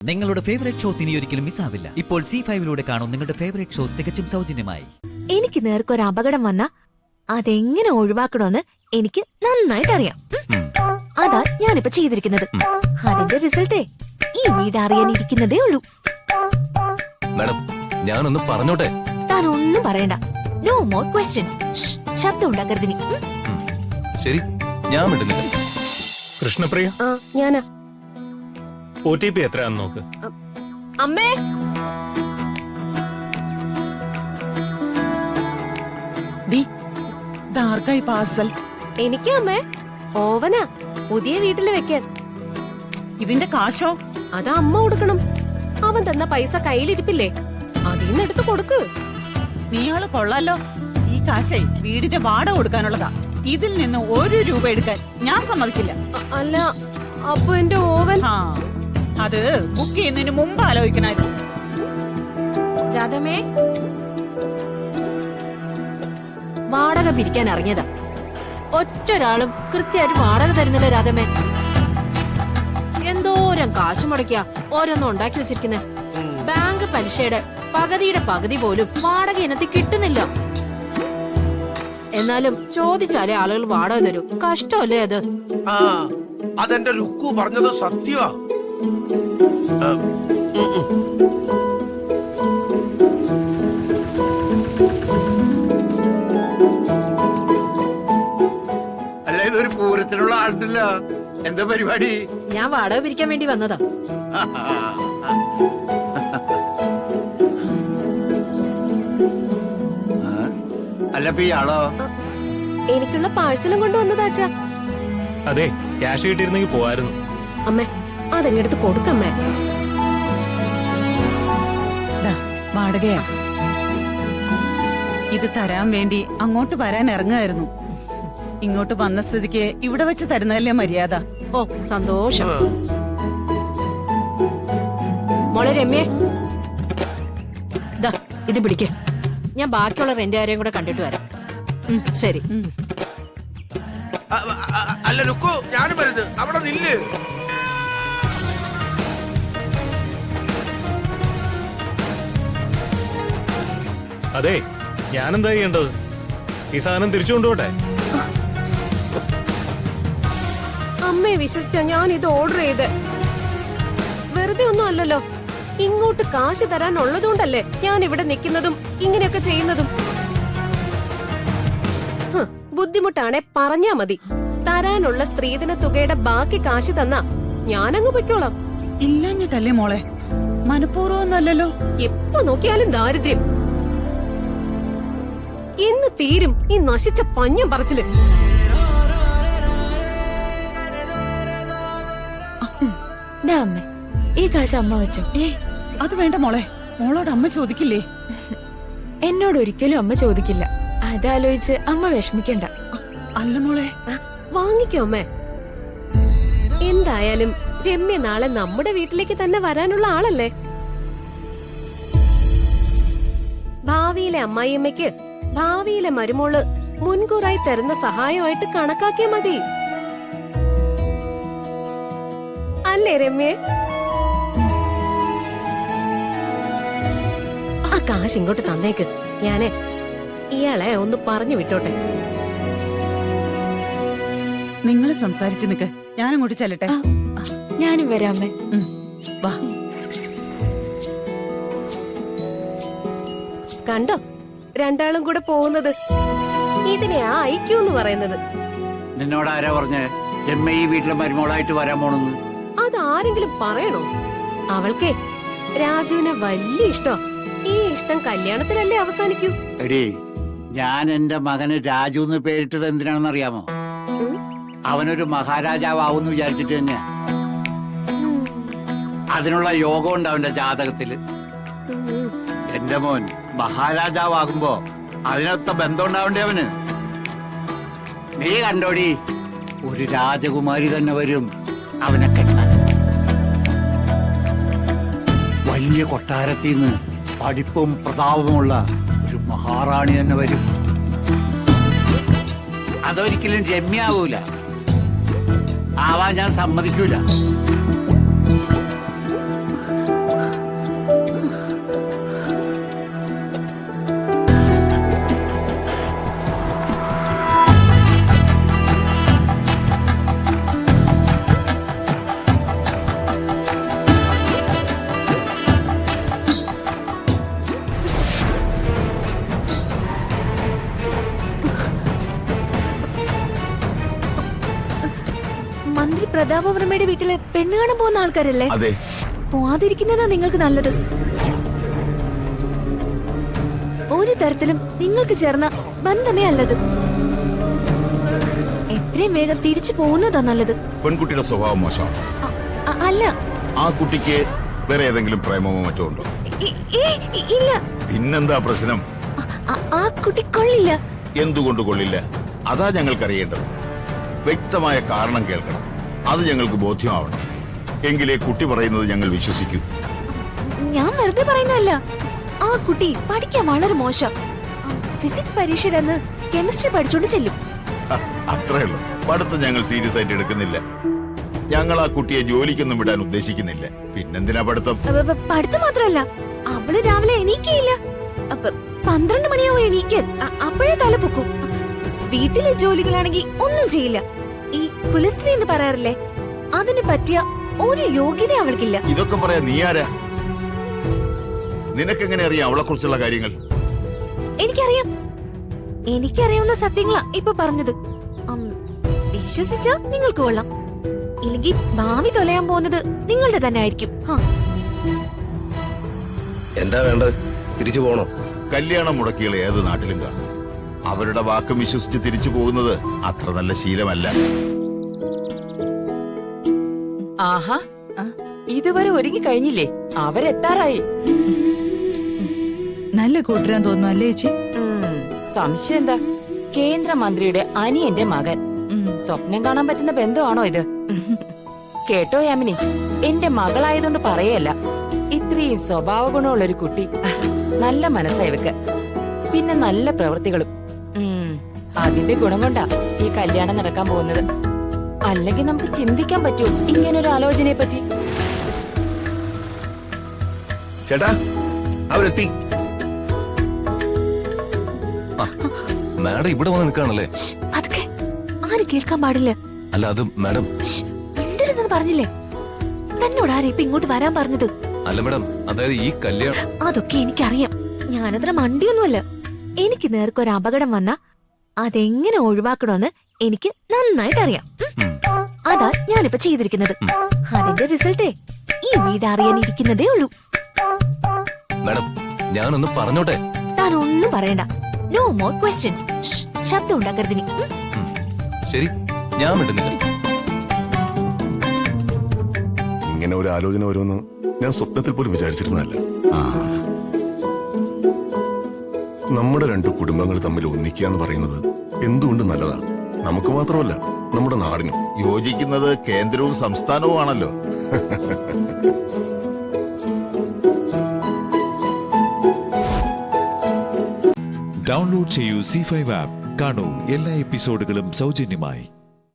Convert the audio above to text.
നിങ്ങളുടെ favourite shows ഇനി ഒരിക്കലും മിസ്സാവില്ല. ഇപ്പോൾ C5 കാണും നിങ്ങളുടെ ഫേവറേറ്റ് ഷോസ് തികച്ചും സൗജന്യമായി. എനിക്ക് നേർക്കൊരു അപകടം വന്ന അതെങ്ങനെ ഒഴിവാക്കണമെന്ന് എനിക്ക് നന്നായിട്ട് അറിയാം. അതാ ഞാനിപ്പോ ചെയ്തിരിക്കുന്നത്. അതിന്റെ റിസൾട്ടേ ഈ വീട് അറിയാനിരിക്കുന്നതേ ഉള്ളൂ. മാഡം, ഞാനൊന്ന് പറഞ്ഞോട്ടെ. താൻ ഒന്നും പറയണ്ട. No more questions. ശബ്ദം ഉണ്ടാക്കരുത് നീ. ശരി, ഞാൻ വിടുന്നില്ല. കൃഷ്ണപ്രിയ, ഞാനാ. OTP എത്രയാന്ന് നോക്ക്. അമ്മേ, ആർക്കായി പാർസൽ? എനിക്ക് അമ്മേ ഓവനാ പുതിയ വീട്ടില് വെക്കാൻ. ഇതിന്റെ കാശോ? അതാ അമ്മ കൊടുക്കണം. അവൻ തന്ന പൈസ കയ്യിലിരിപ്പില്ലേ, അതിന്ന് എടുത്ത് കൊടുക്ക്. നീയാള് കൊള്ളാലോ. ഈ കാശേ വീടിന്റെ വാടക കൊടുക്കാനുള്ളതാ. ഇതിൽ നിന്ന് 1 രൂപ എടുക്കാൻ ഞാൻ സമ്മതിക്കില്ല. അല്ല, അപ്പൊ എന്റെ ഓവൻ അത് ബുക്ക് ചെയ്യുന്നതിന് മുമ്പ് ആലോചിക്കണായിരുന്നു. രാധമേ, വാടക പിരിക്കാൻ ഇറങ്ങിയതാ. ഒറ്റൊരാളും കൃത്യമായിട്ട് വാടക തരുന്നില്ല രാധമേ. എന്തോരം കാശ് മുടക്കിയാ ഓരോന്നും ഉണ്ടാക്കി വെച്ചിരിക്കുന്നെ. ബാങ്ക് പലിശയുടെ പകുതിയുടെ പകുതി പോലും വാടക ഇനത്തിൽ കിട്ടുന്നില്ല. എന്നാലും ചോദിച്ചാലേ ആളുകൾ വാടക തരൂ. കഷ്ടമല്ലേ അത്? അതെന്റെ രുക്കു പറഞ്ഞത് സത്യമാ. അല്ല, ഇതൊരു പൂരത്തിനുള്ള ആളുണ്ടല്ല. എന്താ പരിപാടി? ഞാൻ വാടക പിരിക്കാൻ വേണ്ടി വന്നതാ. അല്ല, ഇയാളോ? എനിക്കുള്ള പാഴ്സലും കൊണ്ടുവന്നതാച്ചാ. അതെ, ക്യാഷ് കിട്ടിയിരുന്നെങ്കിൽ പോവായിരുന്നു. അമ്മേ, അതെങ്ങെടുത്ത് കൊടുക്കമ്മേ. വാടകയാ. ഇത് തരാൻ വേണ്ടി അങ്ങോട്ട് വരാൻ ഇറങ്ങായിരുന്നു. ഇങ്ങോട്ട് വന്ന സ്ഥിതിക്ക് ഇവിടെ വെച്ച് തരുന്നതല്ലേ മര്യാദ. ഓ, സന്തോഷം. മോളെ രമ്യേ, ദാ ഇത് പിടിക്ക്. ഞാൻ ബാക്കിയുള്ള റെന്റുകാരെയും കൂടെ കണ്ടിട്ട് വരാം. ശരി. അല്ല രുക്കു, ഞാനും വരുന്നത്. അവിടെ നില്ല്. അതെ, ഞാനെന്താ ചെയ്യേണ്ടത്? ഈ സാധനം തിരിച്ചു കൊണ്ടുപോട്ടെ? അമ്മയെ വിശ്വസിച്ചാ ഞാൻ ഇത് ഓർഡർ ചെയ്ത്. വെറുതെ ഒന്നും അല്ലല്ലോ. ഇങ്ങോട്ട് കാശ് തരാനുള്ളതുകൊണ്ടല്ലേ ഞാൻ ഇവിടെ നിൽക്കുന്നതും ഇങ്ങനെയൊക്കെ ചെയ്യുന്നതും. ബുദ്ധിമുട്ടാണെ പറഞ്ഞാ മതി. തരാനുള്ള സ്ത്രീധന തുകയുടെ ബാക്കി കാശ് തന്നാ ഞാനങ്ങ് പൊയ്ക്കോളാം. ഇല്ലഞ്ഞിട്ടല്ലേ മോളെ, മനഃപൂർവ്വമൊന്നല്ലല്ലോ. എപ്പോ നോക്കിയാലും ദാരിദ്ര്യം. എന്ന് തീരും ഈ നശിച്ച പഞ്ഞം പറച്ചില്. അമ്മേ, ഈ കാശ് അമ്മ വെച്ചോ. അത് വേണ്ട മോളെ, മോളോട് അമ്മ ചോദിക്കില്ലേ? എന്നോട് ഒരിക്കലും അമ്മ ചോദിക്കില്ല. അതാലോചിച്ച് അമ്മ വിഷമിക്കണ്ട. അല്ല മോളെ, വാങ്ങിക്കോ അമ്മേ. എന്തായാലും രമ്യ നാളെ നമ്മുടെ വീട്ടിലേക്ക് തന്നെ വരാനുള്ള ആളല്ലേ. ഭാവിയിലെ അമ്മായിയമ്മയ്ക്ക് ഭാവിയിലെ മരുമോള് മുൻകൂറായി തരുന്ന സഹായമായിട്ട് കണക്കാക്കിയാ മതി. അല്ലേ രമ്യേ? ആ കാശ് ഇങ്ങോട്ട് തന്നേക്ക്. ഞാനേ ഇയാളെ ഒന്ന് പറഞ്ഞു വിട്ടോട്ടെ. നിങ്ങൾ സംസാരിച്ചു നിക്ക്, ഞാനങ്ങോട്ട് ചെല്ലട്ടെ. ഞാനും വരാമേ. വാ. കണ്ടോ രണ്ടാളും കൂടെ പോകുന്നത്? ഇതിനെയാ ഐക്യം എന്ന് പറയുന്നത്. നിന്നോട് ആരാ പറഞ്ഞേ രമ്യ ഈ വീട്ടിലെ മരുമോളായിട്ട് വരാൻ പോണെന്ന്? അതാരെങ്കിലും പറയണോ? അവൾക്കേ രാജുവിനെ വലിയ ഇഷ്ടം. ഈ ഇഷ്ടം കല്യാണത്തിലല്ലേ അവസാനിക്കൂ? എടീ, ഞാൻ എന്റെ മകന് രാജു എന്ന് പേരിട്ടത് എന്തിനാണെന്ന് അറിയാമോ? അവനൊരു മഹാരാജാവൂന്ന് വിചാരിച്ചിട്ട് തന്നെയാ. അതിനുള്ള യോഗം ഉണ്ട് അവന്റെ ജാതകത്തില്. എന്റെ മോൻ മഹാരാജാവാകുമ്പോ അതിനൊത്ത ബന്ധം ഉണ്ടാവണ്ടേ അവന്? നീ കണ്ടോടി, ഒരു രാജകുമാരി തന്നെ വരും അവനെ കെട്ടാൻ. വലിയ കൊട്ടാരത്തിൽ നിന്ന് പഠിപ്പും പ്രതാപമുള്ള ഒരു മഹാറാണി തന്നെ വരും. അതൊരിക്കലും രമ്യാവൂല. ആവാൻ ഞാൻ സമ്മതിക്കൂല. പ്രതാപവർമ്മയുടെ വീട്ടില് പെണ്ണ് കാണാൻ പോകുന്ന ആൾക്കാരല്ലേ? അതെ. പോവാതിരിക്കുന്നതാ നിങ്ങൾക്ക് നല്ലത്. ഒരു തരത്തിലും നിങ്ങൾക്ക് ചേർന്ന ബന്ധമേ അല്ലത്. എത്രയും വേഗം തിരിച്ചു പോകുന്നതാ നല്ലത്. പെൺകുട്ടിയുടെ സ്വഭാവം മോശമാണ്. അല്ല. ആ കുട്ടിക്ക് വേറെ ഏതെങ്കിലും പ്രേമമോ മറ്റോ ഉണ്ടോ? ഇല്ല. പിന്നെന്താ പ്രശ്നം? ആ കുട്ടി കൊള്ളില്ല. എന്തുകൊണ്ട് കൊള്ളില്ല? അതാ ഞങ്ങൾക്ക് അറിയേണ്ടത്. വ്യക്തമായ കാരണം കേൾക്കണം. അത് ഞങ്ങൾക്ക് ബോധ്യമാവണം. എങ്കിലേ കുട്ടി പറയുന്നത് ഞങ്ങൾ വിശ്വസിക്കൂ. ഞാൻ വെറുതെ പറയുന്നതല്ല. ആ കുട്ടി പഠിക്കാൻ വളരെ മോശം. ഫിസിക്സ് പരീക്ഷയുടെ അന്ന് കെമിസ്ട്രി പഠിച്ചോണ്ട് ചെല്ലും. അത്രേ ഉള്ളൂ. പഠിത്തം ഞങ്ങൾ സീരിയസ് ആയിട്ട് എടുക്കുന്നില്ല. ഞങ്ങൾ ആ കുട്ടിയെ ജോലിക്കൊന്നും വിടാൻ ഉദ്ദേശിക്കുന്നില്ല. പിന്നെന്തിനാ പഠിത്തം? പഠിത്തം മാത്രല്ല, അവള് രാവിലെ എണീക്കയില്ല. 12 മണിയാവും എണീക്കാൻ. അപ്പോഴേ തല പൊക്കും. വീട്ടിലെ ജോലികളാണെങ്കിൽ ഒന്നും ചെയ്യില്ല. ഈ കുലസ്ത്രീ എന്ന് പറയാറില്ലേ, അതിന് പറ്റിയ ഒരു യോഗ്യത അവൾക്കില്ല. ഇതൊക്കെ പറയാ നീ ആരാ? നിനക്കെങ്ങനെ അറിയാം അവളെ കുറിച്ചുള്ള കാര്യങ്ങൾ? എനിക്കറിയാവുന്ന സത്യങ്ങളാ ഇപ്പൊ പറഞ്ഞത്. വിശ്വസിച്ചാ നിങ്ങൾക്ക് കൊള്ളാം, ഇല്ലെങ്കിൽ ഭാവി തൊലയാൻ പോകുന്നത് നിങ്ങളുടെ തന്നെ ആയിരിക്കും. എന്താ വേണ്ടത്? തിരിച്ചു പോണോ? കല്യാണം മുടക്കികൾ ഏത് നാട്ടിലും കാണും. അവരുടെ വാക്കും വിശ്വസിച്ച് തിരിച്ചു പോകുന്നത് അത്ര നല്ല ശീലമല്ല. ആഹാ, ഇതുവരെ ഒരുങ്ങി കഴിഞ്ഞില്ലേ? അവരെത്താറായി. നല്ല കൂട്ടുരാൻ തോന്നുന്നു അല്ലേ ചേച്ചി? സംശയം എന്താ? കേന്ദ്രമന്ത്രിയുടെ അനിയന്റെ മകൻ. സ്വപ്നം കാണാൻ പറ്റുന്ന ബന്ധമാണോ ഇത്? കേട്ടോ യാമിനി, എന്റെ മകളായതുകൊണ്ട് പറയല്ല, ഇത്രയും സ്വഭാവ ഗുണമുള്ളൊരു കുട്ടി. നല്ല മനസ്സാ ഇവക്ക്, പിന്നെ നല്ല പ്രവൃത്തികളും. അതിന്റെ ഗുണം കൊണ്ടാ ഈ കല്യാണം നടക്കാൻ പോകുന്നത്. അല്ലെങ്കിൽ നമുക്ക് ചിന്തിക്കാൻ പറ്റുമോ ഇങ്ങനൊരു ആലോചനയെ പറ്റി? ചേട്ടാ, അവരെത്തി. മാഡം ഇവിടെ വന്ന് നിൽക്കാണല്ലേ? അതൊക്കെ ആരും കേൾക്കാൻ പാടില്ല. അല്ല, അത് മാഡം മിണ്ടരുതെന്ന് പറഞ്ഞില്ലേ? തന്നോട് ആരും ഇപ്പൊ ഇങ്ങോട്ട് വരാൻ പറഞ്ഞത്? അല്ല മാഡം, അതായത് ഈ കല്യാണം. അതൊക്കെ എനിക്കറിയാം. ഞാനത്ര മണ്ടിയൊന്നുമല്ല. എനിക്ക് നേർക്കൊരു അപകടം വന്നാ അതെങ്ങനെ ഒഴിവാക്കണമെന്ന് എനിക്ക് നന്നായിട്ട് അറിയാം. അതാ ഞാനിപ്പോ ചെയ്തിരിക്കുന്നത്. അതിന്റെ റിസൾട്ടേ ഈ വീട് അറിയാനിരിക്കുന്നതേ ഉള്ളൂ. മാഡം, ഞാനൊന്ന് പറഞ്ഞോട്ടെ? താൻ ഒന്നും പറയണ്ട. No more questions. ശബ്ദം ഉണ്ടാക്കരുത് നീ. ശരി, ഞാൻ വിടുന്നില്ല. ഇങ്ങനെ ഒരു ആലോചന വരുമെന്ന് ഞാൻ സ്വപ്നത്തിൽ പോലും വിചാരിച്ചിരുന്നതല്ല. നമ്മുടെ രണ്ട് കുടുംബങ്ങൾ തമ്മിൽ ഒന്നിക്കുക എന്ന് പറയുന്നത് എന്തുകൊണ്ട് നല്ലതാ. നമുക്ക് മാത്രമല്ല, നമ്മുടെ നാടിനും. യോജിക്കുന്നത് കേന്ദ്രവും സംസ്ഥാനവും ആണല്ലോ. ഡൗൺലോഡ് ചെയ്യൂ C5 ആപ്പ്. കാണൂ എല്ലാ എപ്പിസോഡുകളും സൗജന്യമായി.